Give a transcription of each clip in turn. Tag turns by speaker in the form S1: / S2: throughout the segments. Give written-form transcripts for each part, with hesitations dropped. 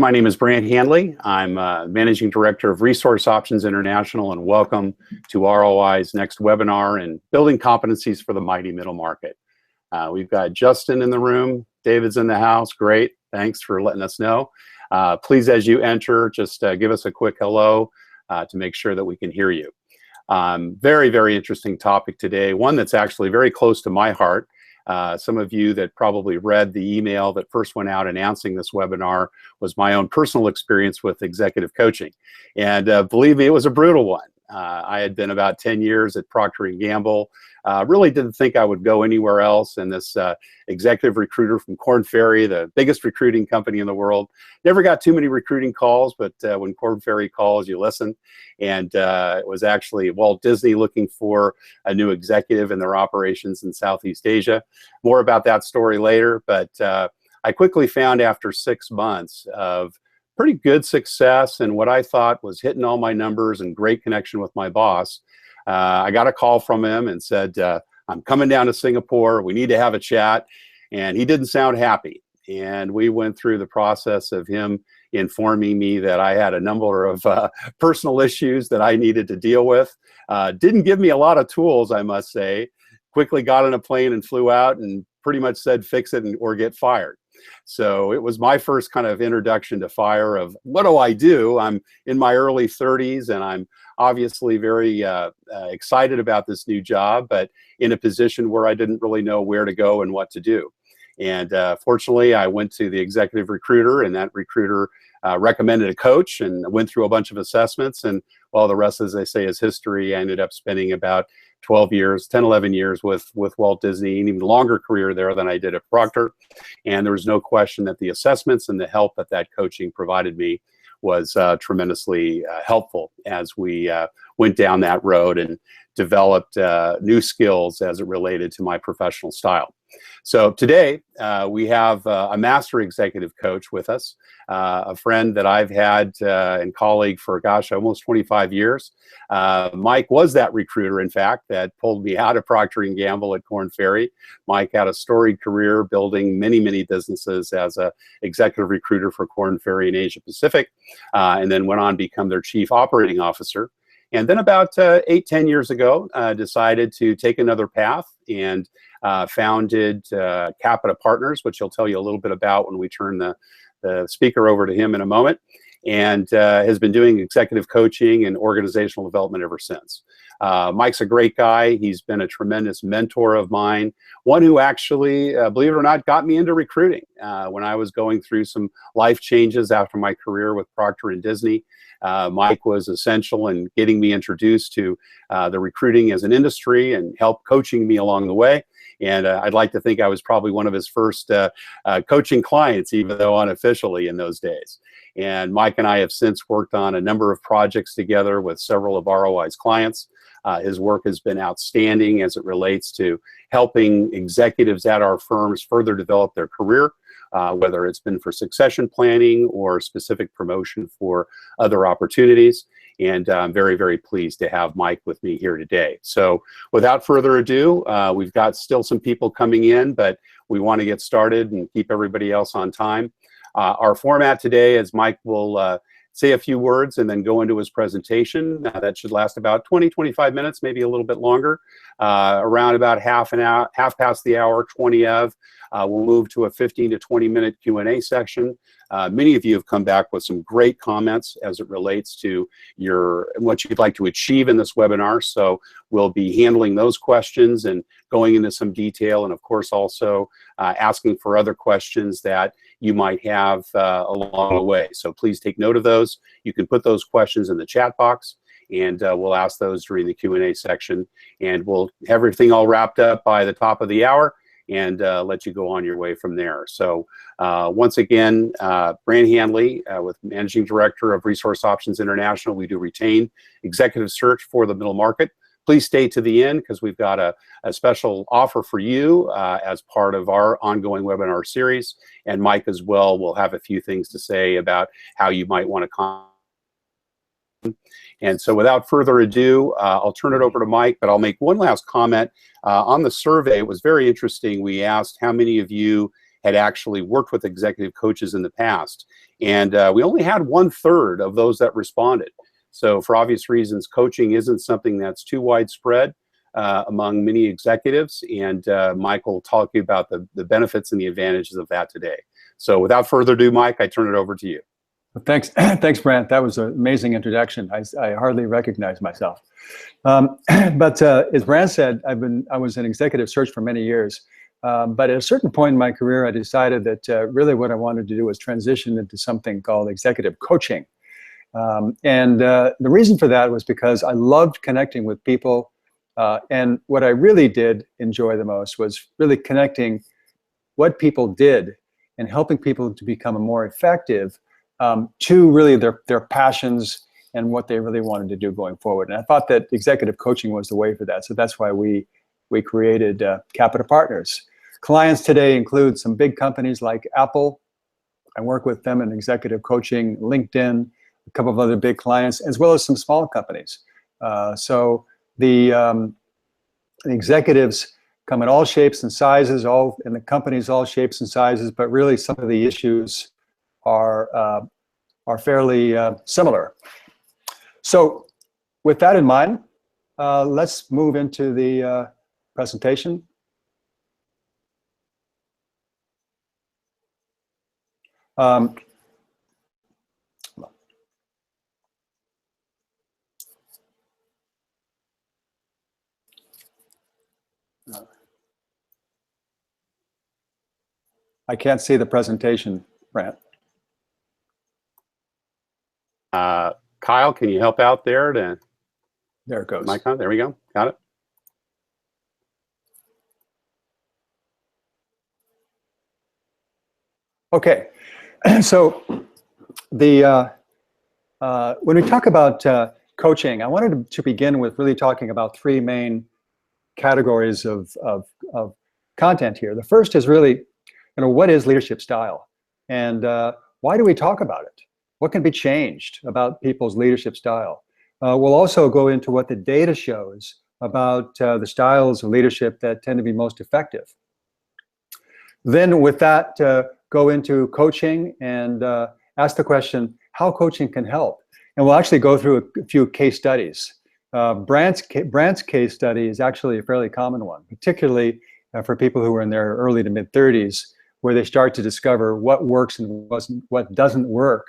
S1: My name is Brant Handley. I'm Managing Director of Resource Options International, and welcome to ROI's next webinar in Building Competencies for the Mighty Middle Market. We've got Justin in the room, David's in the house. Great, thanks for letting us know. Please, as you enter, just give us a quick hello to make sure that we can hear you. Very, very interesting topic today, one that's actually very close to my heart. Some of you that probably read the email that first went out announcing this webinar was my own personal experience with executive coaching. And believe me, it was a brutal one. I had been about 10 years at Procter & Gamble. Really didn't think I would go anywhere else. And this executive recruiter from Korn Ferry, the biggest recruiting company in the world, never got too many recruiting calls, but when Korn Ferry calls, you listen. And it was actually Walt Disney looking for a new executive in their operations in Southeast Asia. More about that story later, but I quickly found after 6 months of pretty good success and what I thought was hitting all my numbers and great connection with my boss, I got a call from him and said, I'm coming down to Singapore. We need to have a chat. And he didn't sound happy. And we went through the process of him informing me that I had a number of personal issues that I needed to deal with. Didn't give me a lot of tools, I must say. Quickly got on a plane and flew out and pretty much said, fix it or get fired. So it was my first kind of introduction to fire of what do I do? I'm in my early 30s and I'm obviously very excited about this new job, but in a position where I didn't really know where to go and what to do. And fortunately, I went to the executive recruiter, and that recruiter recommended a coach, and went through a bunch of assessments. And well, the rest, as they say, is history. I ended up spending about 12 years, 10, 11 years with Walt Disney, an even longer career there than I did at Procter. And there was no question that the assessments and the help that that coaching provided me was tremendously helpful as we went down that road and developed new skills as it related to my professional style. So today we have a master executive coach with us, a friend that I've had and colleague for, gosh, almost 25 years. Mike was that recruiter, in fact, that pulled me out of Procter & Gamble at Korn Ferry. Mike had a storied career building many, many businesses as an executive recruiter for Korn Ferry in Asia Pacific, and then went on to become their chief operating officer. And then about 8-10 years ago, decided to take another path and founded Capita Partners, which he'll tell you a little bit about when we turn the speaker over to him in a moment, and has been doing executive coaching and organizational development ever since. Mike's a great guy. He's been a tremendous mentor of mine, one who actually, believe it or not, got me into recruiting when I was going through some life changes after my career with Procter & Disney. Mike was essential in getting me introduced to the recruiting as an industry and helped coaching me along the way. And I'd like to think I was probably one of his first coaching clients, even though unofficially in those days. And Mike and I have since worked on a number of projects together with several of ROI's clients. His work has been outstanding as it relates to helping executives at our firms further develop their career, whether it's been for succession planning or specific promotion for other opportunities. And I'm very, very pleased to have Mike with me here today. So without further ado, we've got still some people coming in, but we want to get started and keep everybody else on time. Our format today is Mike will say a few words and then go into his presentation. That should last about 20-25 minutes, maybe a little bit longer. Around about half past the hour, 20 of, we'll move to a 15 to 20 minute Q&A section. Many of you have come back with some great comments as it relates to what you'd like to achieve in this webinar. So we'll be handling those questions and going into some detail, and of course also asking for other questions that you might have along the way. So please take note of those. You can put those questions in the chat box, and we'll ask those during the Q&A section. And we'll have everything all wrapped up by the top of the hour and let you go on your way from there. So once again, Brant Handley, with Managing Director of Resource Options International. We do retain executive search for the middle market. Please stay to the end because we've got a special offer for you as part of our ongoing webinar series. And Mike as well will have a few things to say about how you might want to And so without further ado, I'll turn it over to Mike, but I'll make one last comment. On the survey, it was very interesting. We asked how many of you had actually worked with executive coaches in the past. And we only had 1/3 of those that responded. So for obvious reasons, coaching isn't something that's too widespread among many executives. And Michael will talk to you about the benefits and the advantages of that today. So without further ado, Mike, I turn it over to you.
S2: Thanks, thanks, Brant. That was an amazing introduction. I hardly recognize myself. But as Brant said, I was in executive search for many years. But at a certain point in my career, I decided that really what I wanted to do was transition into something called executive coaching. The reason for that was because I loved connecting with people. And what I really did enjoy the most was really connecting what people did and helping people to become more effective to really their passions and what they really wanted to do going forward. And I thought that executive coaching was the way for that. So that's why we created Capita Partners. Clients today include some big companies like Apple. I work with them in executive coaching, LinkedIn, a couple of other big clients, as well as some small companies. So the executives come in all shapes and sizes, and the companies all shapes and sizes, but really some of the issues are fairly similar. So with that in mind, let's move into the presentation. I can't see the presentation, Brant.
S1: Kyle, can you help out there?
S2: There it goes.
S1: Mike, there we go. Got it.
S2: Okay, so when we talk about coaching, I wanted to begin with really talking about three main categories of content here. The first is really, what is leadership style, and why do we talk about it? What can be changed about people's leadership style? We'll also go into what the data shows about the styles of leadership that tend to be most effective. Then with that, go into coaching and ask the question, how coaching can help. And we'll actually go through a few case studies. Brant's case study is actually a fairly common one, particularly for people who are in their early to mid 30s, where they start to discover what works and what doesn't work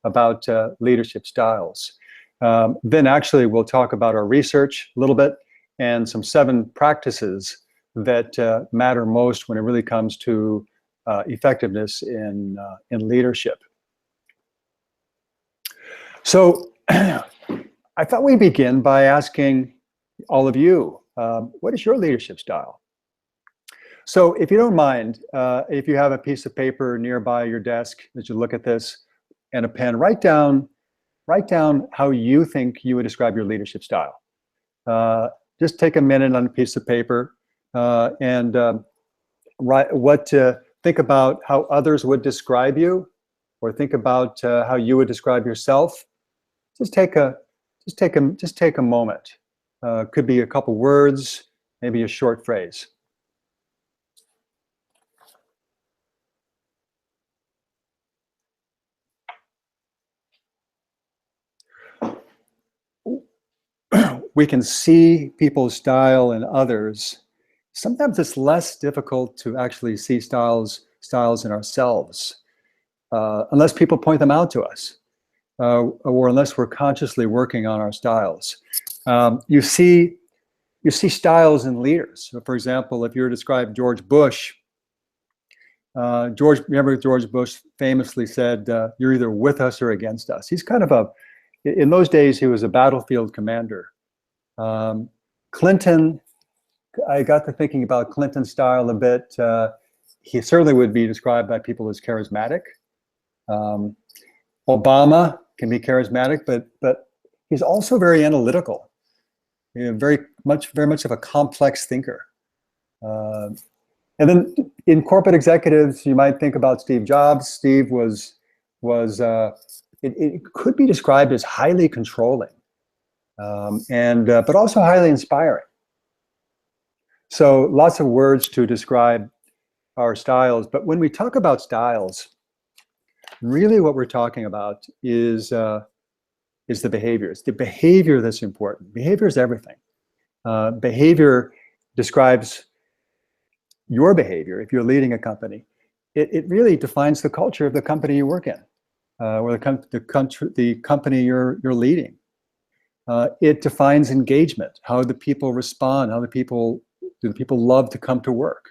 S2: about leadership styles. Then actually we'll talk about our research a little bit and some 7 practices that matter most when it really comes to effectiveness in leadership. So I thought we'd begin by asking all of you, what is your leadership style? So if you don't mind, if you have a piece of paper nearby your desk as you look at this and a pen, write down how you think you would describe your leadership style. Just take a minute on a piece of paper and think about how others would describe you, or think about how you would describe yourself. Just take a moment. Could be a couple words, maybe a short phrase. We can see people's style in others. Sometimes it's less difficult to actually see styles in ourselves, unless people point them out to us, or unless we're consciously working on our styles. You see styles in leaders. So for example, if you were to describe George Bush, remember George Bush famously said, "You're either with us or against us." He's kind of in those days, he was a battlefield commander. Clinton, I got to thinking about Clinton's style a bit. He certainly would be described by people as charismatic. Obama can be charismatic, but he's also very analytical. Very much of a complex thinker. And then in corporate executives, you might think about Steve Jobs. Steve was it could be described as highly controlling, but also highly inspiring. So lots of words to describe our styles. But when we talk about styles, really what we're talking about is the behaviors. The behavior that's important. Behavior is everything. Behavior describes your behavior. If you're leading a company, it really defines the culture of the company you work in, or the company you're leading. It defines engagement, how the people respond, do the people love to come to work.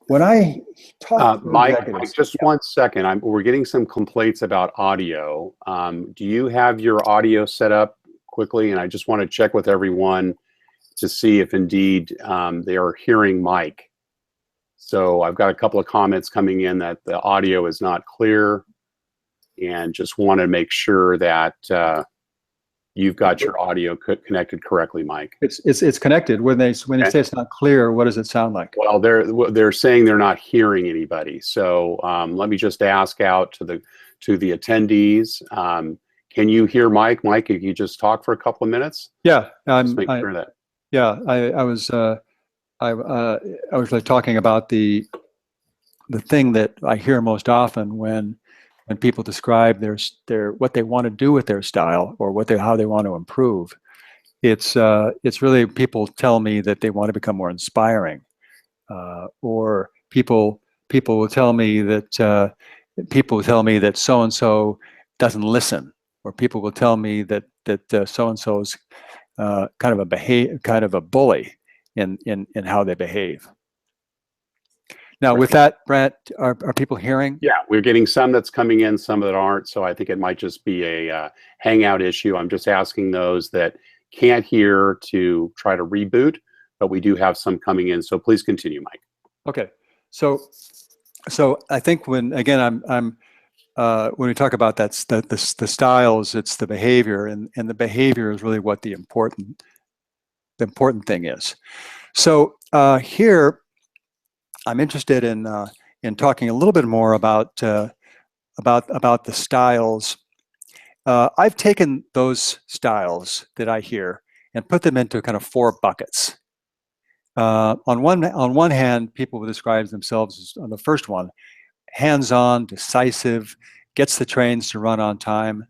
S2: When I talk to
S1: Mike,
S2: executives,
S1: just 1 second. We're getting some complaints about audio. Do you have your audio set up quickly? And I just want to check with everyone to see if indeed they are hearing Mike. So I've got a couple of comments coming in that the audio is not clear, and just want to make sure that you've got your audio connected correctly, Mike.
S2: it's connected. When they say it's not clear, what does it sound like?
S1: Well, they're saying they're not hearing anybody. So let me just ask out to the attendeees. Can you hear Mike? Mike, if you just talk for a couple of minutes.
S2: Yeah,
S1: just make sure that.
S2: Yeah, I was really talking about the thing that I hear most often when people describe their what they want to do with their style, or how they want to improve. It's really, people tell me that they want to become more inspiring, or people will tell me that so and so doesn't listen, or people will tell me that so and so's kind of a bully in how they behave. Now, with that, Brent, are people hearing?
S1: Yeah, we're getting some that's coming in, some that aren't. So I think it might just be a Hangout issue. I'm just asking those that can't hear to try to reboot, but we do have some coming in. So please continue, Mike.
S2: Okay, so I think when we talk about the styles, it's the behavior, and the behavior is really what the important thing is. So here, I'm interested in talking a little bit more about the styles. I've taken those styles that I hear and put them into kind of 4 buckets. On one hand, people will describe themselves as, on the first one, hands-on, decisive, gets the trains to run on time.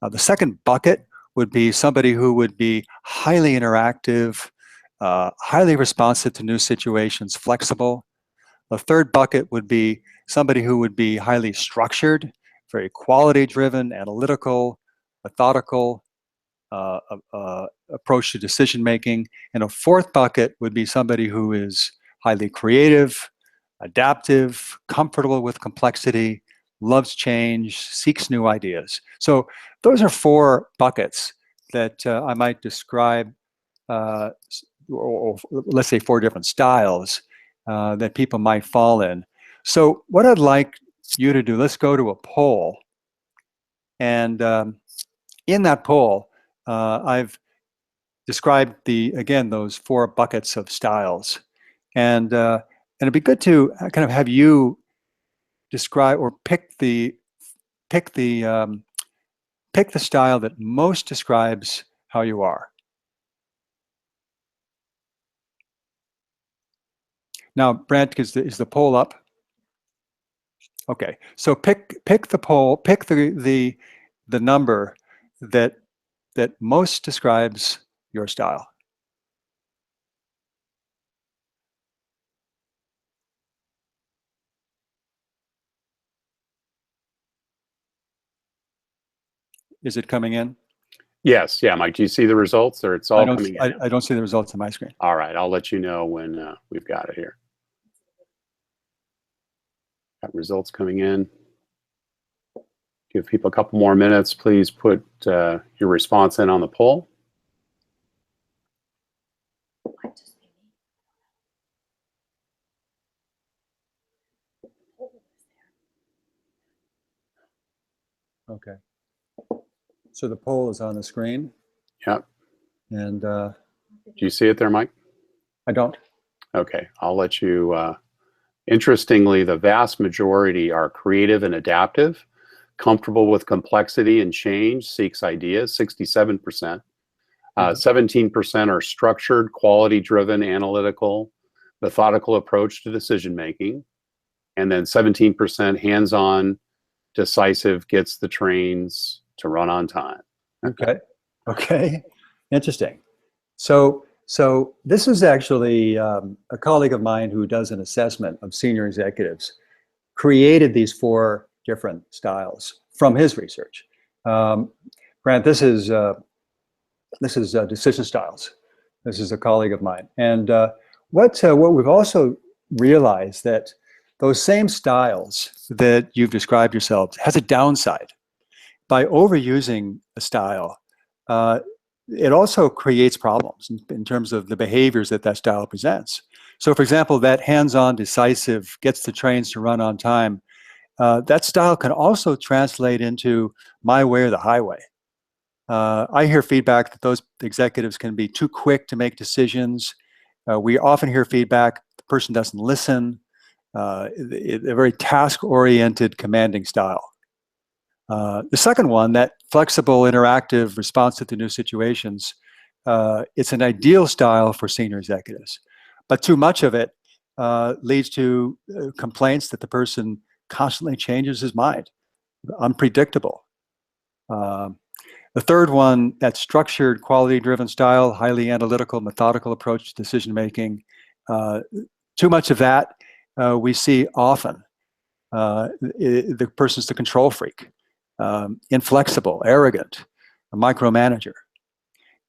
S2: The second bucket would be somebody who would be highly interactive, highly responsive to new situations, flexible. The third bucket would be somebody who would be highly structured, very quality-driven, analytical, methodical approach to decision-making. And a fourth bucket would be somebody who is highly creative, adaptive, comfortable with complexity, loves change, seeks new ideas. So those are 4 buckets that I might describe, or let's say 4 different styles that people might fall in. So what I'd like you to do, let's go to a poll. And in that poll, I've described those 4 buckets of styles. And it'd be good to kind of have you describe or pick the style that most describes how you are. Now, Brent, is the poll up? Okay, so pick the poll, pick the number that most describes your style. Is it coming in?
S1: Yes, yeah, Mike. Do you see the results, or it's all coming in?
S2: I don't see the results on my screen.
S1: All right, I'll let you know when we've got it here. Got results coming in. Give people a couple more minutes. Please put your response in on the poll.
S2: Okay. So the poll is on the screen.
S1: Yep.
S2: And
S1: do you see it there, Mike?
S2: I don't.
S1: Okay, I'll let you. Interestingly, the vast majority are creative and adaptive, comfortable with complexity and change, seeks ideas, 67%. 17% are structured, quality-driven, analytical, methodical approach to decision making, and then 17% hands-on, decisive, gets the trains to run on time.
S2: Okay. Okay. Interesting. So this is actually a colleague of mine who does an assessment of senior executives, created these 4 different styles from his research. Grant, this is decision styles. This is a colleague of mine. And what we've also realized that those same styles that you've described yourselves has a downside. By overusing a style, it also creates problems in terms of the behaviors that style presents. So for example, that hands-on, decisive, gets the trains to run on time, that style can also translate into my way or the highway. I hear feedback that those executives can be too quick to make decisions. We often hear feedback the person doesn't listen, a very task-oriented, commanding style. The second one, that flexible, interactive response to the new situations, it's an ideal style for senior executives. But too much of it leads to complaints that the person constantly changes his mind, unpredictable. The third one, that structured, quality-driven style, highly analytical, methodical approach to decision-making. Too much of that we see often. The person's the control freak, inflexible, arrogant, a micromanager.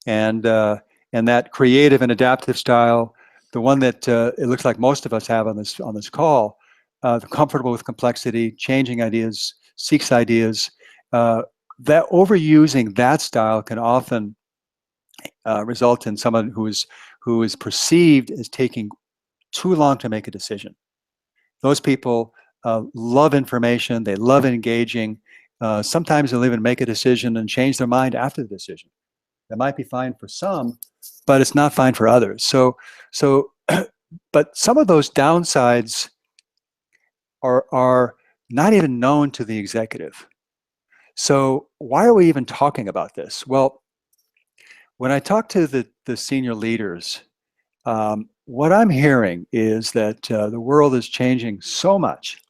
S2: And that creative and adaptive style, the one that it looks like most of us have on this call, comfortable with complexity, changing ideas, seeks ideas, that overusing that style can often result in someone who is perceived as taking too long to make a decision. Those people love information, they love engaging. Sometimes they'll even make a decision and change their mind after the decision. That might be fine for some, but it's not fine for others. But some of those downsides are not even known to the executive. So why are we even talking about this? Well, when I talk to the senior leaders, what I'm hearing is that the world is changing so much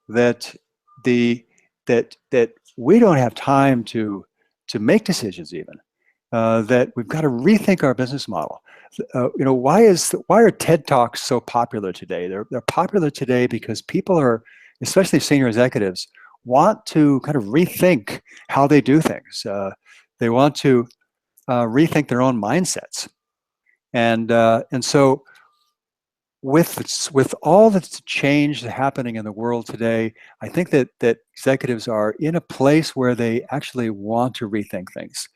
S2: that we don't have time to make decisions even. That we've got to rethink our business model. Why are TED Talks so popular today? They're popular today because people are, especially senior executives, want to kind of rethink how they do things. They want to rethink their own mindsets, and so with all that's change happening in the world today, I think that executives are in a place where they actually want to rethink things,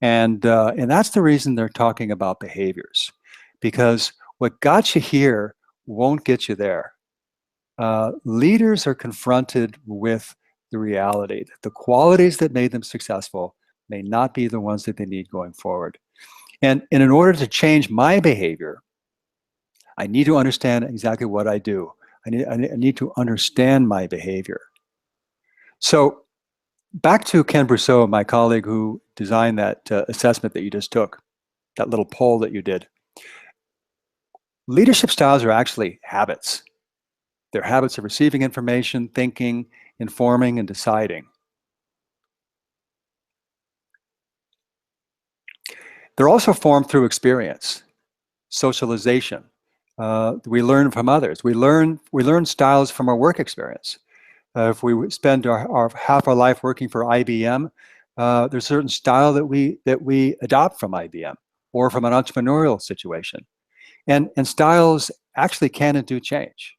S2: and that's the reason they're talking about behaviors, because what got you here won't get you there. Leaders are confronted with the reality that the qualities that made them successful may not be the ones that they need going forward. And in order to change my behavior, I need to understand exactly what I do. I need to understand my behavior. So back to Ken Brousseau, my colleague who designed that assessment that you just took, that little poll that you did. Leadership styles are actually habits. They're habits of receiving information, thinking, informing, and deciding. They're also formed through experience, socialization. We learn from others. We learn styles from our work experience. If we spend half our life working for IBM, there's a certain style that we adopt from IBM or from an entrepreneurial situation. And styles actually can and do change.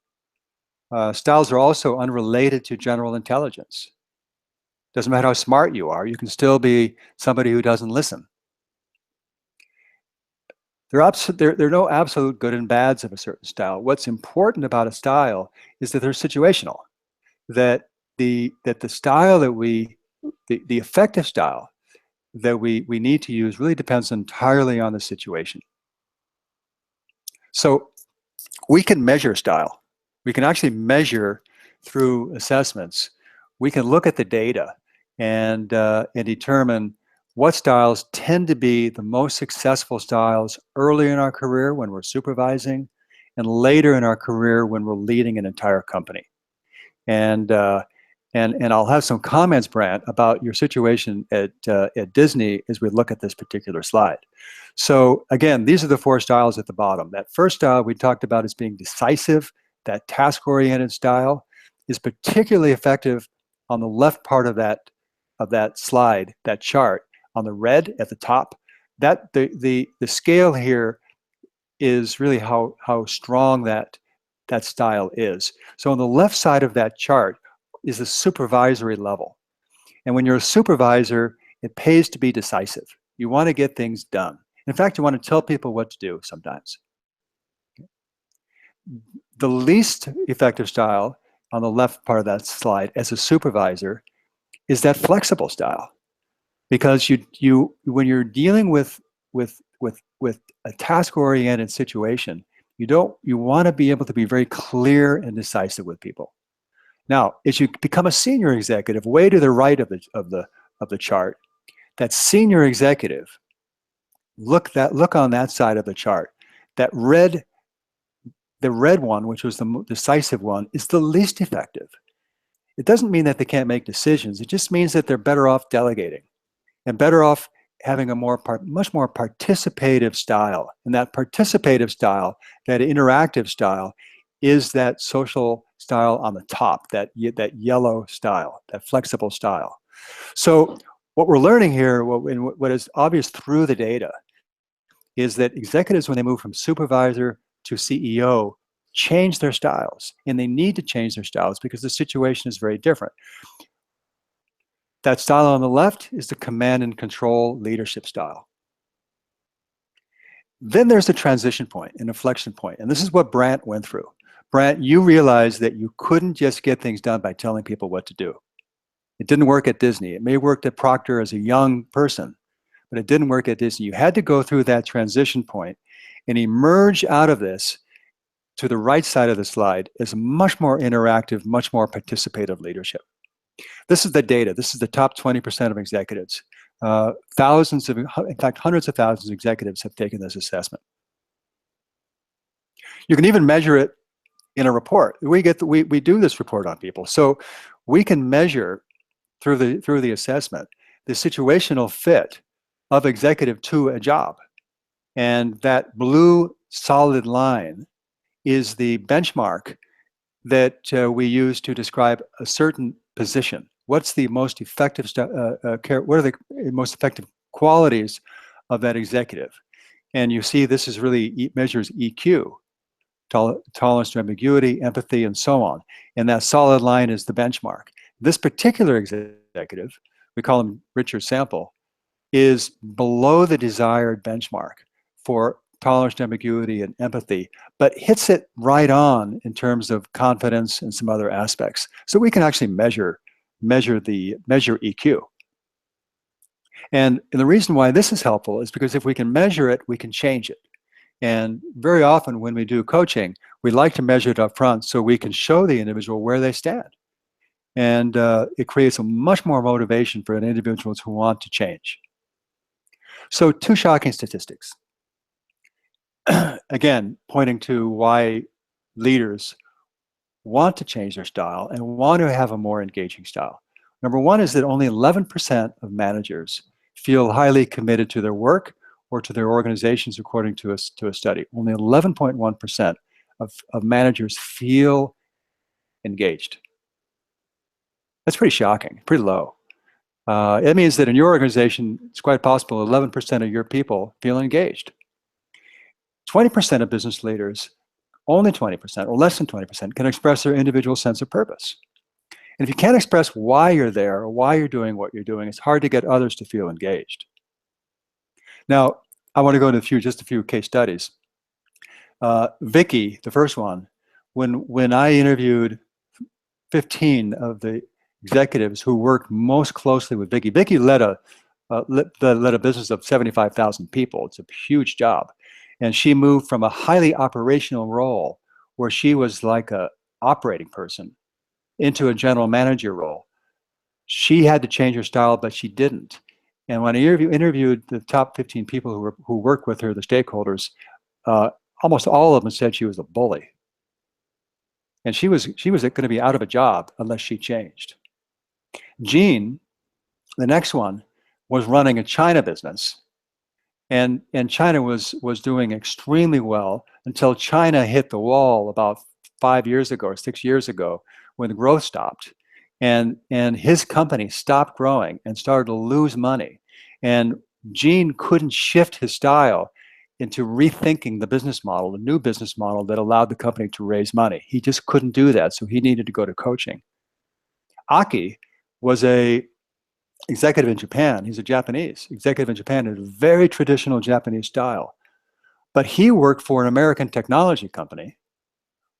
S2: Styles are also unrelated to general intelligence. Doesn't matter how smart you are, you can still be somebody who doesn't listen. There are no absolute good and bads of a certain style. What's important about a style is that they're situational. That the style that the effective style that we need to use really depends entirely on the situation. So we can measure style. We can actually measure through assessments. We can look at the data and determine what styles tend to be the most successful styles early in our career when we're supervising, and later in our career when we're leading an entire company. And I'll have some comments, Brant, about your situation at Disney as we look at this particular slide. So again, these are the 4 styles at the bottom. That first style we talked about as being decisive, that task-oriented style, is particularly effective on the left part of that slide, that chart, on the red at the top. That the scale here is really how strong that style is. So on the left side of that chart is the supervisory level. And when you're a supervisor, it pays to be decisive. You want to get things done. In fact, you want to tell people what to do sometimes. The least effective style on the left part of that slide as a supervisor is that flexible style. Because when you're dealing with a task-oriented situation, you want to be able to be very clear and decisive with people. Now, as you become a senior executive, way to the right of the chart, that senior executive, look on that side of the chart. The red one, which was the decisive one, is the least effective. It doesn't mean that they can't make decisions. It just means that they're better off delegating and better off having a much more participative style. And that participative style, that interactive style, is that social style on the top, that yellow style, that flexible style. So what we're learning here, what is obvious through the data, is that executives, when they move from supervisor to CEO, change their styles. And they need to change their styles because the situation is very different. That style on the left is the command and control leadership style. Then there's the transition point, an inflection point. And this is what Brant went through. Brant, you realized that you couldn't just get things done by telling people what to do. It didn't work at Disney. It may have worked at Procter as a young person, but it didn't work at Disney. You had to go through that transition point and emerge out of this to the right side of the slide as much more interactive, much more participative leadership. This is the data. This is the top 20% of executives. Thousands of, in fact, hundreds of thousands of executives have taken this assessment. You can even measure it in a report. We do this report on people, so we can measure through the assessment the situational fit of executive to a job, and that blue solid line is the benchmark that we use to describe a certain position. What's the most effective? What are the most effective qualities of that executive? And you see, this is really measures EQ, tolerance to ambiguity, empathy, and so on. And that solid line is the benchmark. This particular executive, we call him Richard Sample, is below the desired benchmark for tolerance to ambiguity and empathy, but hits it right on in terms of confidence and some other aspects. So we can actually measure EQ. And the reason why this is helpful is because if we can measure it, we can change it. And very often when we do coaching, we like to measure it up front so we can show the individual where they stand. And it creates a much more motivation for individuals who want to change. So 2 shocking statistics. Again, pointing to why leaders want to change their style and want to have a more engaging style. Number 1 is that only 11% of managers feel highly committed to their work or to their organizations, according to a study. Only 11.1% of managers feel engaged. That's pretty shocking, pretty low. It means that in your organization, it's quite possible 11% of your people feel engaged. 20% of business leaders, only 20% or less than 20%, can express their individual sense of purpose. And if you can't express why you're there or why you're doing what you're doing, it's hard to get others to feel engaged. Now, I want to go into just a few case studies. Vicky, the first one, when I interviewed 15 of the executives who worked most closely with Vicky, Vicky led a business of 75,000 people. It's a huge job. And she moved from a highly operational role where she was like an operating person into a general manager role. She had to change her style, but she didn't. And when I interviewed the top 15 people who work with her, the stakeholders, almost all of them said she was a bully. And she was going to be out of a job unless she changed. Jean, the next one, was running a China business. And China was doing extremely well until China hit the wall about 5 years ago or 6 years ago when the growth stopped. And his company stopped growing and started to lose money. And Gene couldn't shift his style into rethinking the business model, a new business model that allowed the company to raise money. He just couldn't do that, so he needed to go to coaching. Aki was a executive in Japan. He's a Japanese executive in Japan in a very traditional Japanese style. But he worked for an American technology company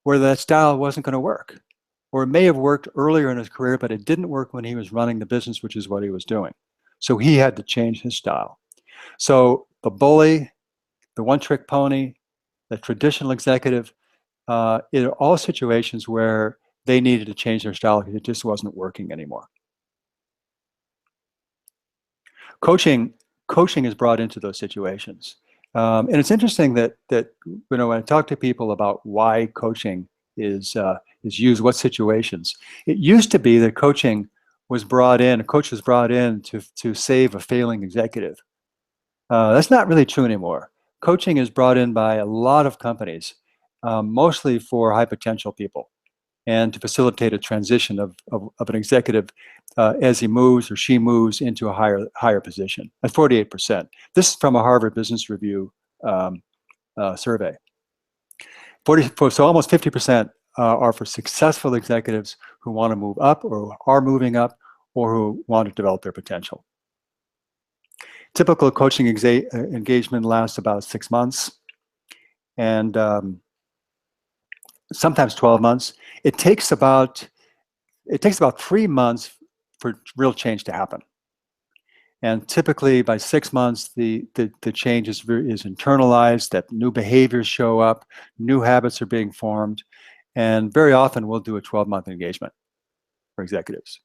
S2: where that style wasn't going to work. Or it may have worked earlier in his career, but it didn't work when he was running the business, which is what he was doing. So he had to change his style. So the bully, the one-trick pony, the traditional executive, in all situations where they needed to change their style because it just wasn't working anymore. Coaching is brought into those situations. And it's interesting that when I talk to people about why coaching is used, what situations. It used to be that coaching was brought in, a coach was brought in to save a failing executive. That's not really true anymore. Coaching is brought in by a lot of companies, mostly for high potential people, and to facilitate a transition of an executive as he moves or she moves into a higher position at 48%. This is from a Harvard Business Review survey. So almost 50% are for successful executives who want to move up or are moving up or who want to develop their potential. Typical coaching engagement lasts about 6 months and sometimes 12 months. It takes about 3 months for real change to happen. And typically by 6 months, the change is internalized, that new behaviors show up, new habits are being formed, and very often we'll do a 12-month engagement for executives.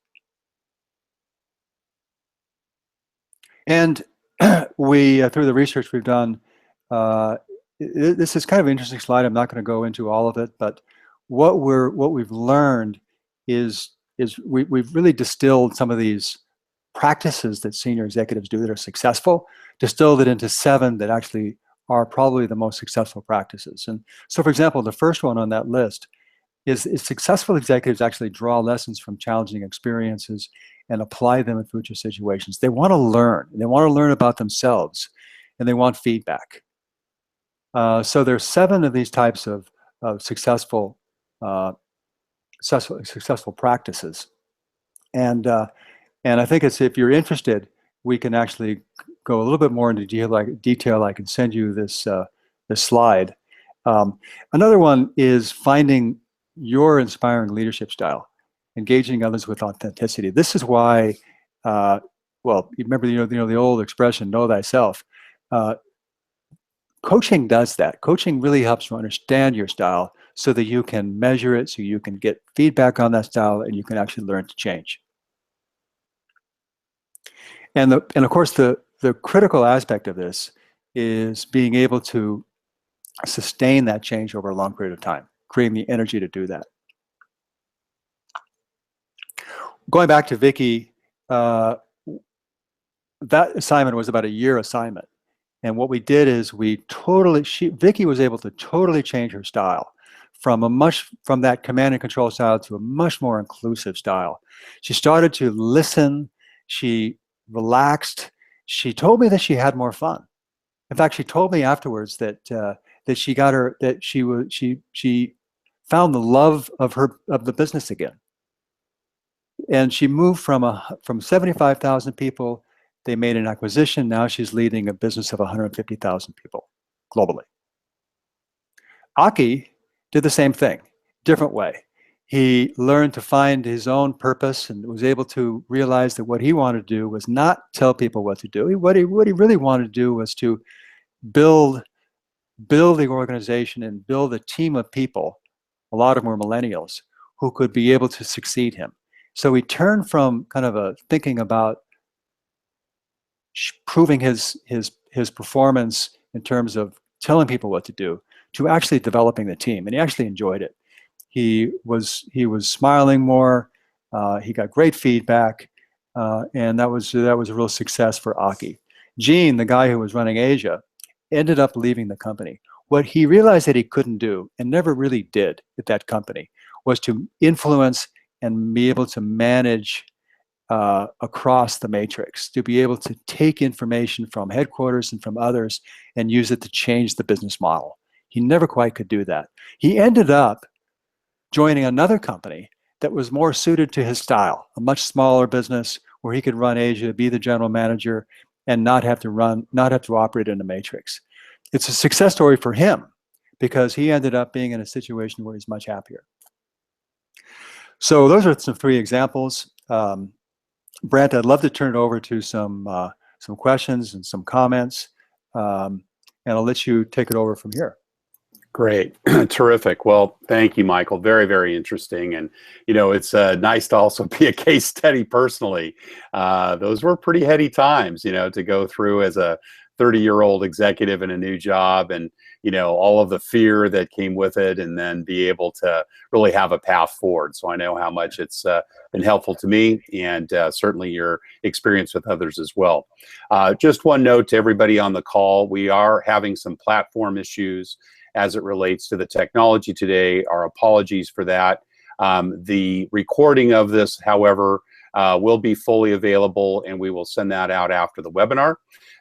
S2: And we, through the research we've done, this is kind of an interesting slide. I'm not going to go into all of it, but what we've learned is we've really distilled some of these practices that senior executives do that are successful, distilled it into 7 that actually are probably the most successful practices. And so, for example, the first one on that list is successful executives actually draw lessons from challenging experiences and apply them in future situations. They want to learn. They want to learn about themselves, and they want feedback. So there's 7 of these types of successful practices, and I think if you're interested, we can actually go a little bit more into detail. I can send you this slide. Another one is finding your inspiring leadership style, engaging others with authenticity. This is why, well, you remember the old expression, "Know thyself." Coaching does that. Coaching really helps you understand your style so that you can measure it, so you can get feedback on that style, and you can actually learn to change. And of course, the critical aspect of this is being able to sustain that change over a long period of time, creating the energy to do that. Going back to Vicki, that assignment was about a year assignment. And what we did is Vicki was able to totally change her style from that command and control style to a much more inclusive style. She started to listen. She relaxed. She told me that she had more fun. In fact, she told me afterwards that she found the love of the business again. And she moved from 75,000 people. They made an acquisition. Now she's leading a business of 150,000 people globally. Aki did the same thing, different way. He learned to find his own purpose and was able to realize that what he wanted to do was not tell people what to do. What he really wanted to do was to build the organization and build a team of people, a lot of them were millennials, who could be able to succeed him. So he turned from kind of thinking about proving his performance in terms of telling people what to do, to actually developing the team, and he actually enjoyed it. He was smiling more. He got great feedback, and that was a real success for Aki. Gene, the guy who was running Asia, ended up leaving the company. What he realized that he couldn't do, and never really did at that company, was to influence and be able to manage across the matrix, to be able to take information from headquarters and from others and use it to change the business model. He never quite could do that. He ended up joining another company that was more suited to his style, a much smaller business where he could run Asia, be the general manager, and not have to operate in a matrix. It's a success story for him because he ended up being in a situation where he's much happier. So those are some 3 examples. Brent, I'd love to turn it over to some questions and some comments, and I'll let you take it over from here.
S1: Great. Terrific. Well, thank you, Michael. Very, very interesting. And, it's nice to also be a case study personally. Those were pretty heady times, to go through as a 30-year-old executive in a new job, and, all of the fear that came with it, and then be able to really have a path forward. So I know how much it's been helpful to me, and certainly your experience with others as well. Just one note to everybody on the call: we are having some platform issues as it relates to the technology today. Our apologies for that. The recording of this, however, will be fully available, and we will send that out after the webinar.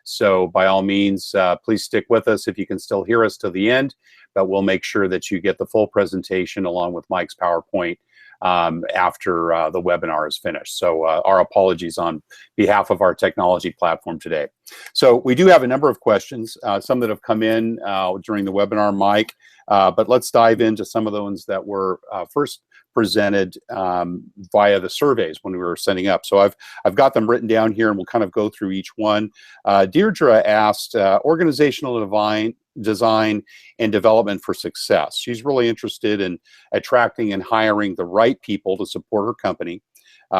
S1: So by all means, please stick with us if you can still hear us till the end, but we'll make sure that you get the full presentation along with Mike's PowerPoint after the webinar is finished. So our apologies on behalf of our technology platform today. So we do have a number of questions, some that have come in during the webinar, Mike, but let's dive into some of the ones that were first presented via the surveys when we were setting up. So I've got them written down here, and we'll kind of go through each one. Deirdre asked, organizational design and development for success. She's really interested in attracting and hiring the right people to support her company,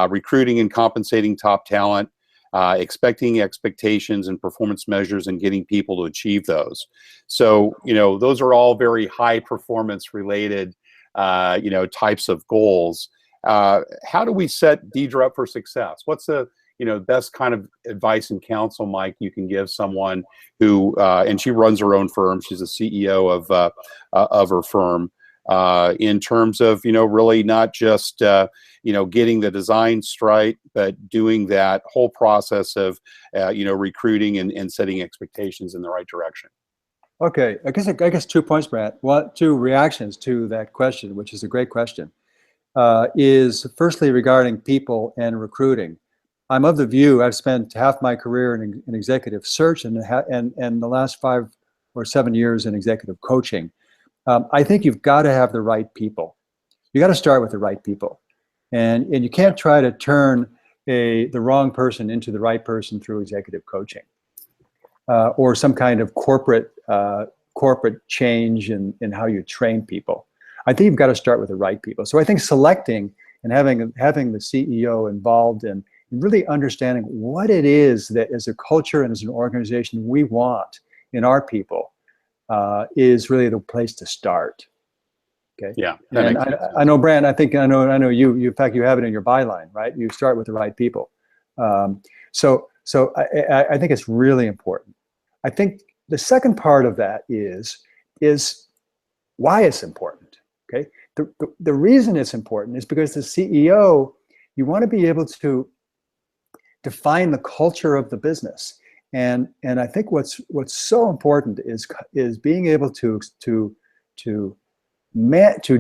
S1: recruiting and compensating top talent, expecting expectations and performance measures, and getting people to achieve those. So, those are all very high performance related types of goals. How do we set Deirdre up for success? What's the best kind of advice and counsel, Mike, you can give someone who, and she runs her own firm, she's the CEO of her firm, in terms of, really not just, getting the design straight, but doing that whole process of, recruiting and setting expectations in the right direction?
S2: Okay, I guess 2 points, Brad. 2 reactions to that question, which is a great question, is firstly regarding people and recruiting. I'm of the view, I've spent half my career in executive search and the last 5 or 7 years in executive coaching. I think you've got to have the right people. You got to start with the right people, and you can't try to turn the wrong person into the right person through executive coaching. Or some kind of corporate change in how you train people. I think you've got to start with the right people. So I think selecting and having the CEO involved in really understanding what it is that as a culture and as an organization we want in our people is really the place to start. Okay.
S1: Yeah.
S2: And I know, Brand, I know you, in fact, you have it in your byline, right? You start with the right people. So I think it's really important. I think the second part of that is why it's important. Okay, the reason it's important is because the CEO, you want to be able to define the culture of the business, and I think what's so important is being able to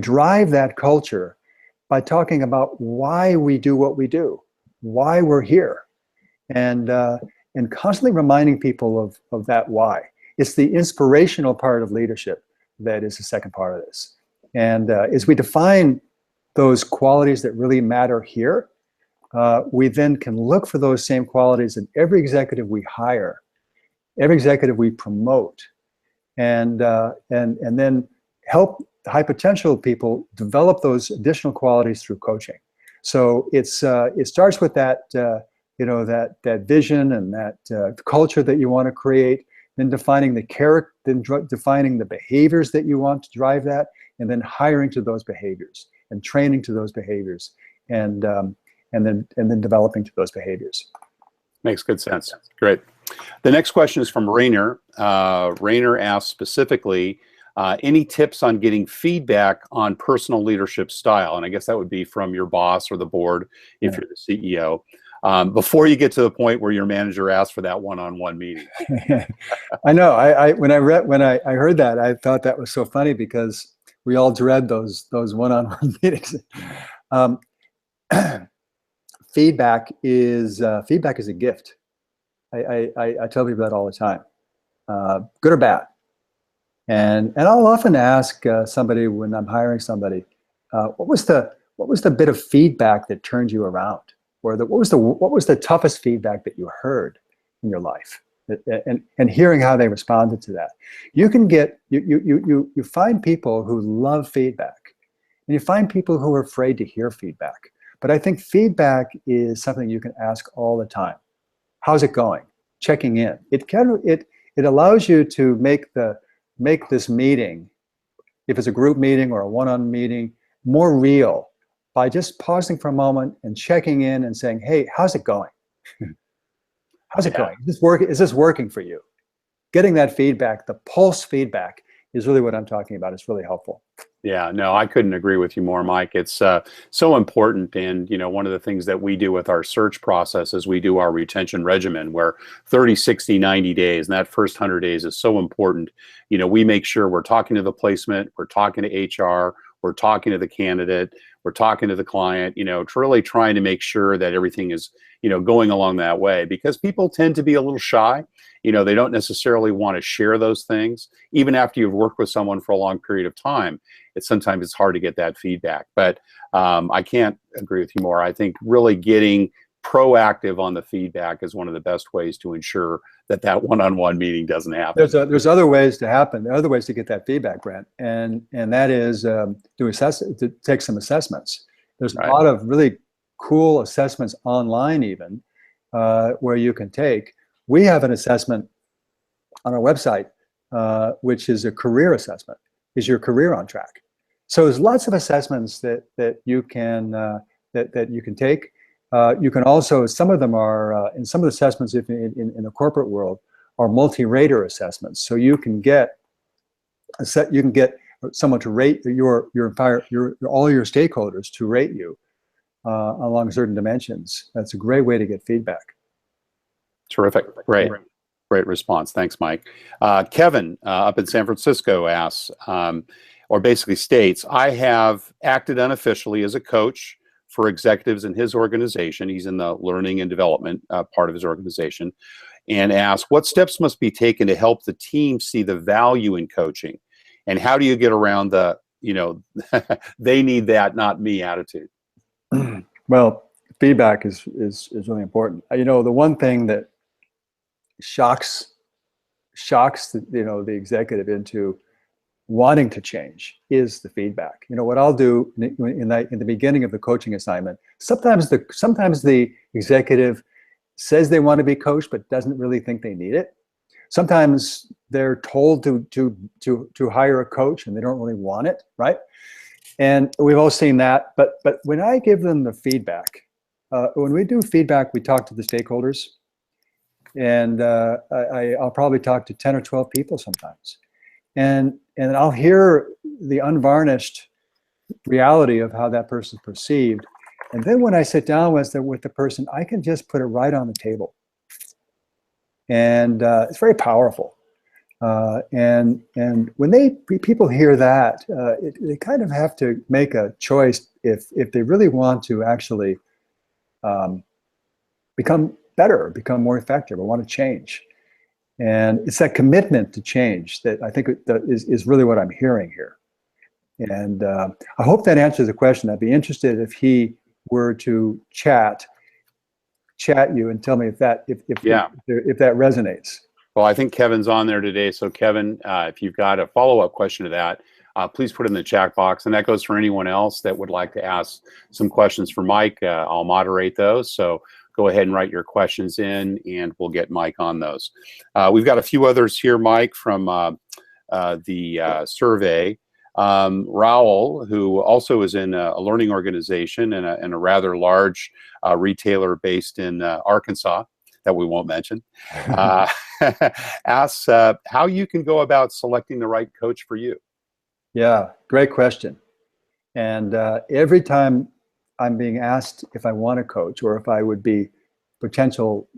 S2: drive that culture by talking about why we do what we do, why we're here, and constantly reminding people of that why. It's the inspirational part of leadership that is the second part of this. And as we define those qualities that really matter here, we then can look for those same qualities in every executive we hire, every executive we promote, and then help high potential people develop those additional qualities through coaching. So it starts with that that vision and that culture that you want to create, then defining the character, then defining the behaviors that you want to drive that, and then hiring to those behaviors and training to those behaviors, and then developing to those behaviors.
S1: Makes good sense. Great. The next question is from Rainer. Rainer asks specifically, any tips on getting feedback on personal leadership style? And I guess that would be from your boss or the board if you're the CEO. Before you get to the point where your manager asks for that one-on-one meeting.
S2: I know. When I heard that, I thought that was so funny because we all dread those one-on-one meetings. Feedback is a gift. I tell people that all the time, good or bad. And I'll often ask somebody when I'm hiring somebody, what was the bit of feedback that turned you around? Or what was the toughest feedback that you heard in your life, and hearing how they responded to that. You can get you find people who love feedback, and you find people who are afraid to hear feedback. But I think feedback is something you can ask all the time. How's it going? Checking in. It allows you to make this meeting, if it's a group meeting or a one-on-one meeting, more real. By just pausing for a moment and checking in and saying, hey, how's it going? How's it going? Is this working for you? Getting that feedback, the pulse feedback, is really what I'm talking about. It's really helpful.
S1: Yeah, no, I couldn't agree with you more, Mike. It's so important. And, one of the things that we do with our search process is we do our retention regimen where 30, 60, 90 days, and that first 100 days is so important. We make sure we're talking to the placement, we're talking to HR, we're talking to the candidate, we're talking to the client, really trying to make sure that everything is, going along that way, because people tend to be a little shy. They don't necessarily want to share those things. Even after you've worked with someone for a long period of time, sometimes it's hard to get that feedback. But I can't agree with you more. I think really getting proactive on the feedback is one of the best ways to ensure that one-on-one meeting doesn't happen.
S2: There's other ways to happen. There are other ways to get that feedback, Brent, and that is to take some assessments. There's a lot of really cool assessments online, even where you can take. We have an assessment on our website, which is a career assessment. Is your career on track? So there's lots of assessments that you can take. You can also, some of them are, in some of the assessments in the corporate world, are multi-rater assessments. So you can get someone to rate all your stakeholders to rate you along certain dimensions. That's a great way to get feedback.
S1: Terrific. Great response. Thanks, Mike. Kevin up in San Francisco asks, or basically states, I have acted unofficially as a coach for executives in his organization. He's in the learning and development part of his organization, and asks, what steps must be taken to help the team see the value in coaching? And how do you get around the, they need that, not me attitude?
S2: Well, feedback is really important. The one thing that shocks the executive into wanting to change is the feedback. What I'll do in the beginning of the coaching assignment, sometimes the executive says they want to be coached but doesn't really think they need it. Sometimes they're told to hire a coach and they don't really want it, right? And we've all seen that. But when I give them the feedback, when we do feedback, we talk to the stakeholders, and I'll probably talk to 10 or 12 people sometimes. And I'll hear the unvarnished reality of how that person's perceived. And then when I sit down with the person, I can just put it right on the table. And it's very powerful. And when people hear that, they kind of have to make a choice if they really want to actually become better, become more effective, or want to change. And it's that commitment to change that I think is really what I'm hearing here. And I hope that answers the question. I'd be interested if he were to chat you and tell me if that resonates.
S1: Well, I think Kevin's on there today. So Kevin, if you've got a follow-up question to that, please put it in the chat box. And that goes for anyone else that would like to ask some questions for Mike. I'll moderate those. So go ahead and write your questions in, and we'll get Mike on those. We've got a few others here, Mike, from the survey. Raul, who also is in a learning organization and a rather large retailer based in Arkansas, that we won't mention, asks how you can go about selecting the right coach for you.
S2: Yeah, great question. And every time I'm being asked if I want a coach or if I would be potential,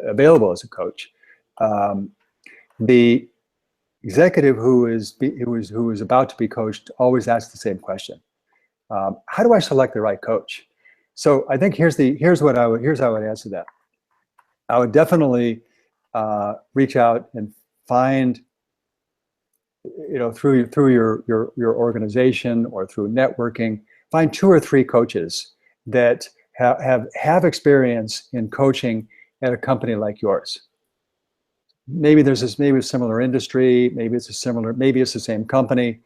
S2: available as a coach, the executive who is about to be coached always asks the same question: how do I select the right coach? So I think here's how I would answer that. I would definitely reach out and find, through your organization or through networking, find 2 or 3 coaches that have experience in coaching at a company like yours. Maybe there's a similar industry, maybe it's the same company,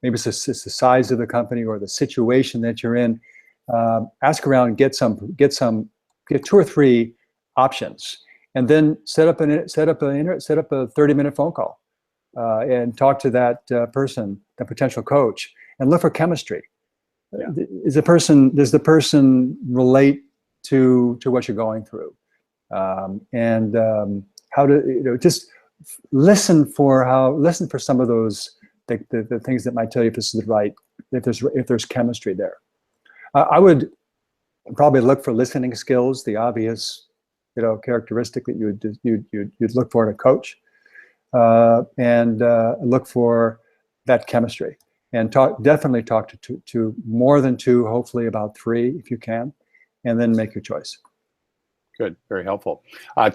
S2: maybe it's the size of the company or the situation that you're in. Ask around, get 2 or 3 options, and then set up a 30-minute phone call and talk to that person, the potential coach, and look for chemistry. Yeah. Does the person relate to what you're going through? How to just listen for some of those the things that might tell you if this is right, if there's chemistry there. I would probably look for listening skills, the obvious characteristic that you'd look for in a coach, and look for that chemistry, and definitely talk to more than 2, hopefully about 3 if you can, and then make your choice.
S1: Good, very helpful.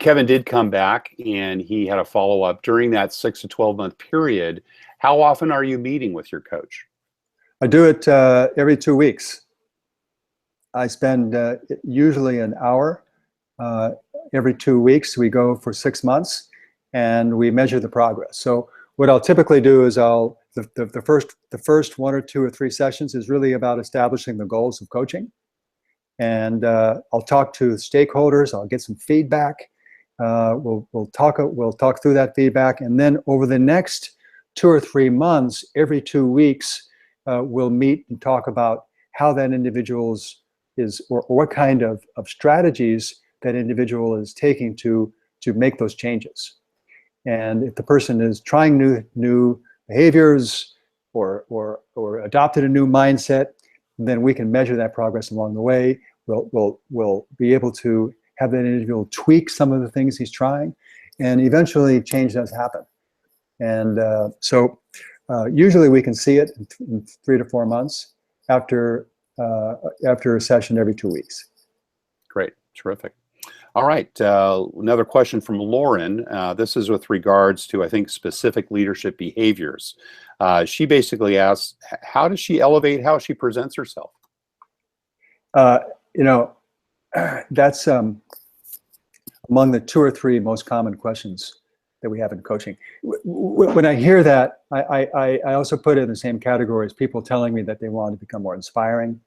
S1: Kevin did come back, and he had a follow-up. During that 6 to 12-month period, how often are you meeting with your coach?
S2: I do it every 2 weeks. I spend usually an hour every 2 weeks. We go for 6 months, and we measure the progress. So what I'll typically do is the first 1 or 2 or 3 sessions is really about establishing the goals of coaching. And I'll talk to stakeholders. I'll get some feedback. We'll talk through that feedback, and then over the next 2 or 3 months, every 2 weeks, we'll meet and talk about how that individual or what kind of strategies that individual is taking to make those changes. And if the person is trying new behaviors or adopted a new mindset, then we can measure that progress along the way. We'll be able to have that individual tweak some of the things he's trying, and eventually change does happen. And so usually we can see it in 3 to 4 months after a session every 2 weeks.
S1: Great, terrific. All right, another question from Lauren. This is with regards to, I think, specific leadership behaviors. She basically asks, how does she elevate how she presents herself? That's
S2: among the 2 or 3 most common questions that we have in coaching. When I hear that, I also put it in the same category as people telling me that they want to become more inspiring.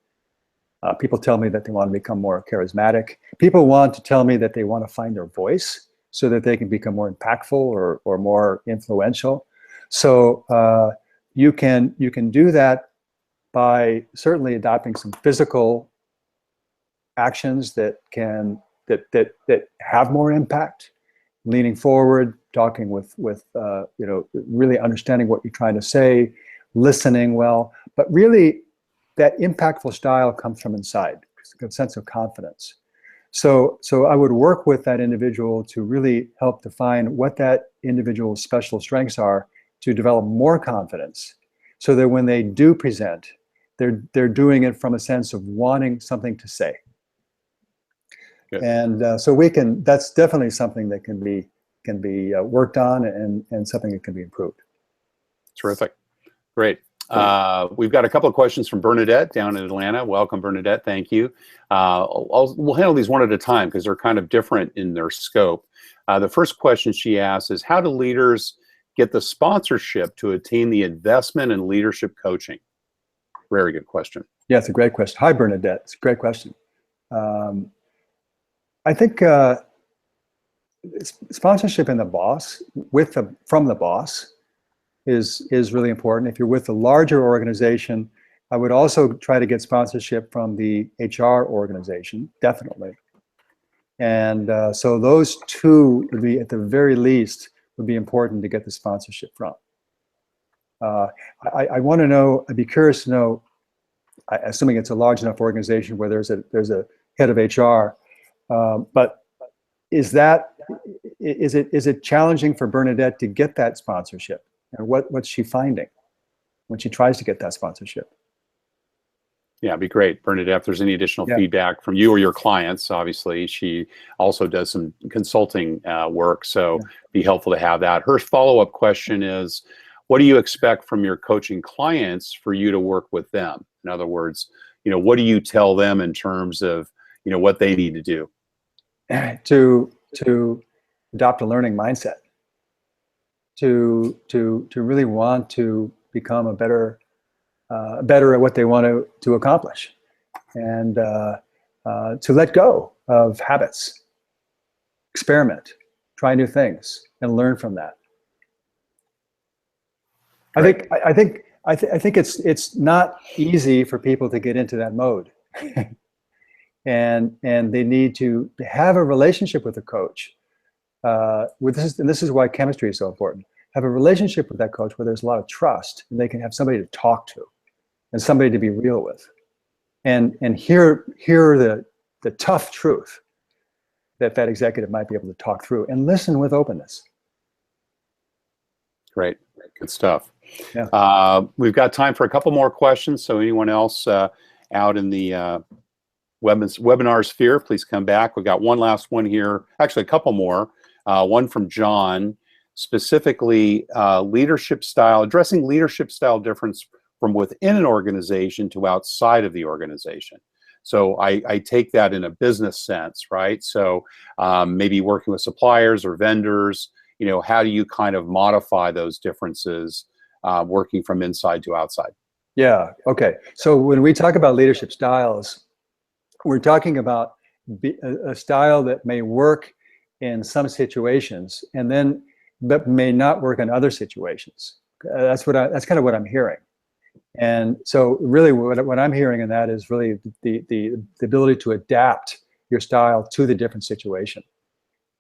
S2: People tell me that they want to become more charismatic. People want to tell me that they want to find their voice so that they can become more impactful or more influential. So you can do that by certainly adopting some physical actions that have more impact, leaning forward, talking with really understanding what you're trying to say, listening well, but really that impactful style comes from inside, a sense of confidence. So I would work with that individual to really help define what that individual's special strengths are, to develop more confidence, so that when they do present, they're doing it from a sense of wanting something to say. Good. And so that's definitely something that can be worked on, and something that can be improved.
S1: Terrific, great. We've got a couple of questions from Bernadette down in Atlanta. Welcome, Bernadette. Thank you. We'll handle these one at a time because they're kind of different in their scope. The first question she asks is, how do leaders get the sponsorship to attain the investment in leadership coaching? Very good question.
S2: Yeah, it's a great question. Hi, Bernadette. It's a great question. I think sponsorship in the boss, from the boss, is really important. If you're with a larger organization, I would also try to get sponsorship from the HR organization, definitely. And so those two would be, at the very least, would be important to get the sponsorship from. I want to know, I'd be curious to know, assuming it's a large enough organization where there's a head of HR, but is it challenging for Bernadette to get that sponsorship? And what's she finding when she tries to get that sponsorship?
S1: Yeah, it'd be great, Bernadette, if there's any additional feedback from you or your clients. Obviously, she also does some consulting work, so be helpful to have that. Her follow-up question is, what do you expect from your coaching clients for you to work with them? In other words, what do you tell them in terms of, what they need to do? To adopt a learning mindset, to really want to become a better at what they want to accomplish, and to let go of habits, experiment, try new things, and learn from that. Right. I think it's not easy for people to get into that mode, and they need to have a relationship with a coach. This is why chemistry is so important. Have a relationship with that coach where there's a lot of trust, and they can have somebody to talk to, and somebody to be real with, and hear the tough truth that executive might be able to talk through, and listen with openness. Great, good stuff.
S2: Yeah.
S1: We've got time for a couple more questions, so anyone else out in the webinar sphere, please come back. We've got one last one here, actually a couple more. One from John, specifically leadership style, addressing leadership style difference from within an organization to outside of the organization. So I take that in a business sense, right? So maybe working with suppliers or vendors, how do you kind of modify those differences working from inside to outside?
S2: Yeah, okay. So when we talk about leadership styles, we're talking about a style that may work in some situations, but may not work in other situations. That's kind of what I'm hearing. And so really what I'm hearing in that is really the ability to adapt your style to the different situation.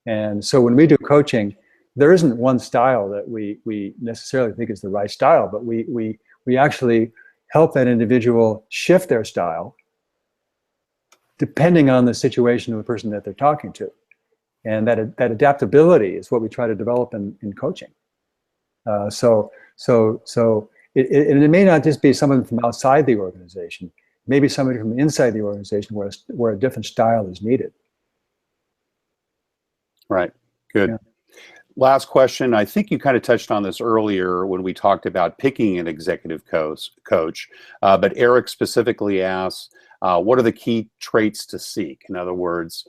S2: And so when we do coaching, there isn't one style that we necessarily think is the right style, but we actually help that individual shift their style depending on the situation of the person that they're talking to. And that adaptability is what we try to develop in coaching. It may not just be someone from outside the organization, maybe somebody from inside the organization where a different style is needed.
S1: Right, good. Yeah. Last question. I think you kind of touched on this earlier when we talked about picking an executive coach, but Eric specifically asked, what are the key traits to seek? In other words,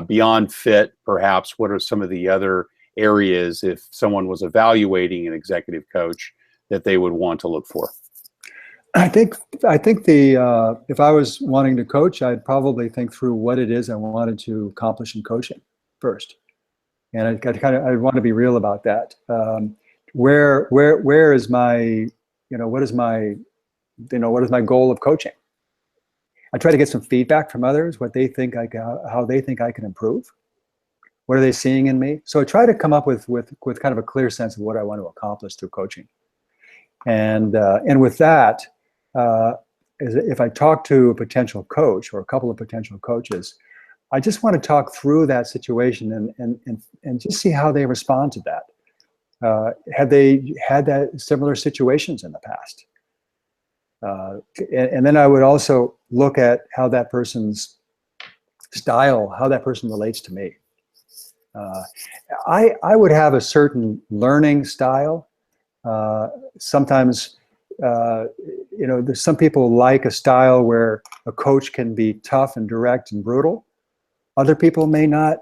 S1: beyond fit, perhaps, what are some of the other areas, if someone was evaluating an executive coach, that they would want to look for?
S2: I think if I was wanting to coach, I'd probably think through what it is I wanted to accomplish in coaching first. And I want to be real about that. Where is my, what is my goal of coaching? I try to get some feedback from others, what they think how they think I can improve. What are they seeing in me? So I try to come up with kind of a clear sense of what I want to accomplish through coaching. And with that, if I talk to a potential coach or a couple of potential coaches, I just want to talk through that situation and just see how they respond to that. Have they had that similar situations in the past? And then I would also look at how that person's style, how that person relates to me. I would have a certain learning style. Sometimes, there's some people like a style where a coach can be tough and direct and brutal. Other people may not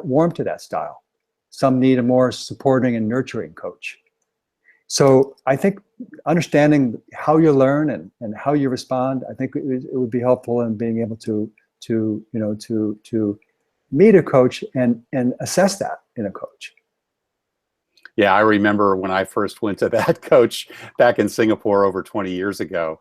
S2: warm to that style. Some need a more supporting and nurturing coach. So I think understanding how you learn and how you respond, I think it would be helpful in being able to meet a coach and assess that in a coach.
S1: Yeah, I remember when I first went to that coach back in Singapore over 20 years ago.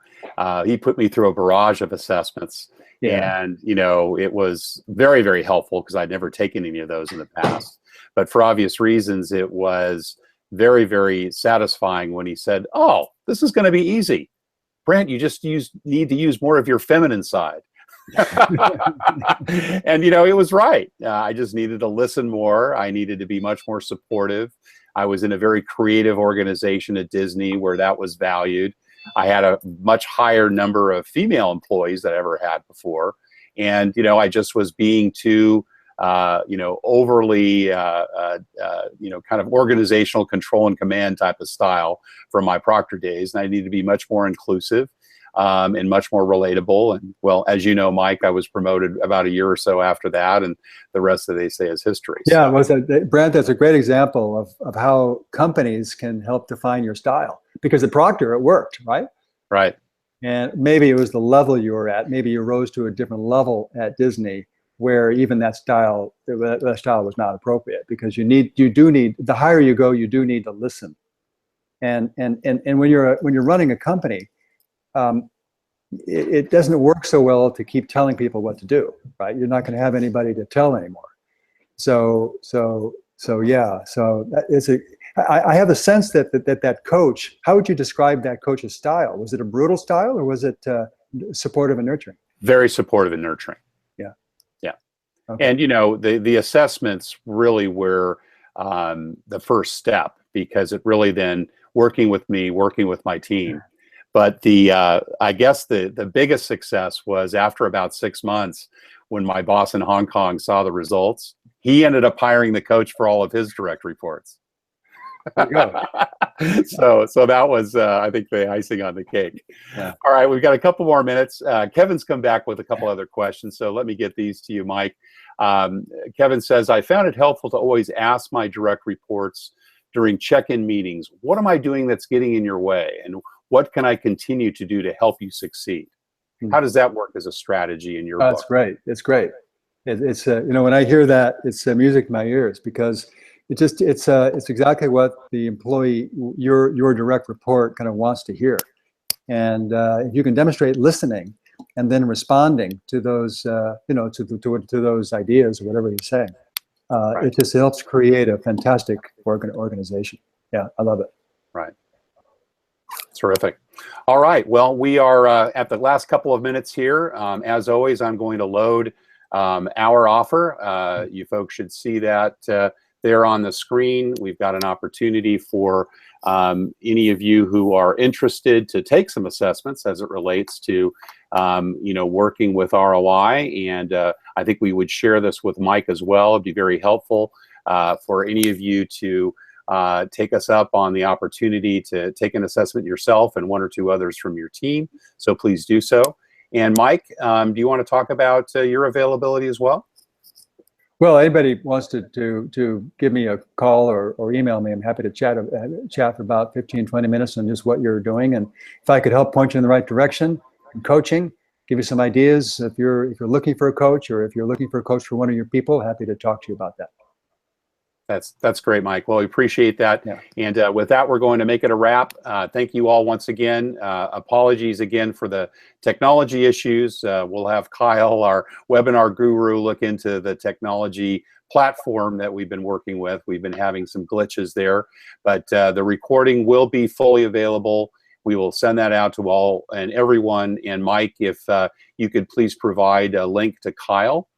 S1: He put me through a barrage of assessments.
S2: Yeah.
S1: And, you know, it was very, very helpful because I'd never taken any of those in the past. But for obvious reasons, it was very, very satisfying when he said, oh, this is going to be easy. Brent, you just need to use more of your feminine side. And, you know, it was right. I just needed to listen more. I needed to be much more supportive. I was in a very creative organization at Disney where that was valued. I had a much higher number of female employees than I ever had before. And, you know, I just was being too, you know, overly, you know, kind of organizational control and command type of style from my Proctor days. And I needed to be much more inclusive and much more relatable. And, well, as you know, Mike, I was promoted about a year or so after that. And the rest of, they say, is history.
S2: Yeah, Brent, that's a great example of how companies can help define your style. Because at Proctor, it worked, right?
S1: Right.
S2: And maybe it was the level you were at. Maybe you rose to a different level at Disney, where even that style was not appropriate. Because you do need, the higher you go, you do need to listen. And when you're running a company, it doesn't work so well to keep telling people what to do, right? You're not going to have anybody to tell anymore. So yeah. So that is I have a sense that coach. How would you describe that coach's style? Was it a brutal style, or was it supportive and nurturing?
S1: Very supportive and nurturing.
S2: Yeah.
S1: Yeah.
S2: Okay.
S1: And, you know, the assessments really were the first step, because it really then working with me, working with my team. But I guess the biggest success was after about 6 months, when my boss in Hong Kong saw the results. He ended up hiring the coach for all of his direct reports.
S2: There you go.
S1: So that was, I think, the icing on the cake.
S2: Yeah.
S1: All right, we've got a couple more minutes. Kevin's come back with a couple other questions, so let me get these to you, Mike. Kevin says, I found it helpful to always ask my direct reports during check-in meetings, what am I doing that's getting in your way? And what can I continue to do to help you succeed? How does that work as a strategy in your book?
S2: That's great. It's great. It's you know, when I hear that, it's music to my ears, because it's exactly what the employee, your direct report, kind of wants to hear. And if you can demonstrate listening and then responding to those, you know, to those ideas or whatever you're saying, right. It just helps create a fantastic organization. Yeah, I love it.
S1: Right. Terrific. All right. Well, we are at the last couple of minutes here. As always, I'm going to load our offer. You folks should see that there on the screen. We've got an opportunity for any of you who are interested to take some assessments as it relates to you know, working with ROI. And I think we would share this with Mike as well. It'd be very helpful for any of you to take us up on the opportunity to take an assessment yourself and one or two others from your team. So please do so. And Mike, do you want to talk about your availability as well?
S2: Well, anybody wants to give me a call or email me, I'm happy to chat for about 15, 20 minutes on just what you're doing. And if I could help point you in the right direction in coaching, give you some ideas. If you're looking for a coach, or if you're looking for a coach for one of your people, happy to talk to you about that.
S1: That's great, Mike. Well, we appreciate that. Yeah. And with that, we're going to make it a wrap. Thank you all once again. Apologies again for the technology issues. We'll have Kyle, our webinar guru, look into the technology platform that we've been working with. We've been having some glitches there, but the recording will be fully available. We will send that out to all and everyone. And Mike, if you could please provide a link to Kyle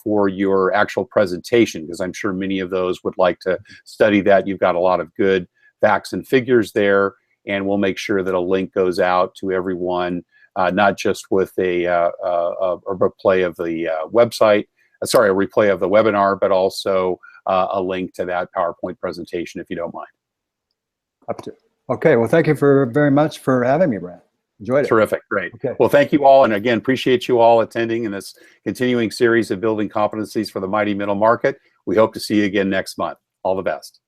S1: for your actual presentation, because I'm sure many of those would like to study that. You've got a lot of good facts and figures there, and we'll make sure that a link goes out to everyone, not just with a replay of the website, sorry, a replay of the webinar, but also a link to that PowerPoint presentation, if you don't mind.
S2: Up to. Okay, well, thank you very much for having me, Brent. Enjoyed it.
S1: Terrific, great.
S2: Okay.
S1: Well, thank you all, and again, appreciate you all attending in this continuing series of building competencies for the mighty middle market. We hope to see you again next month. All the best.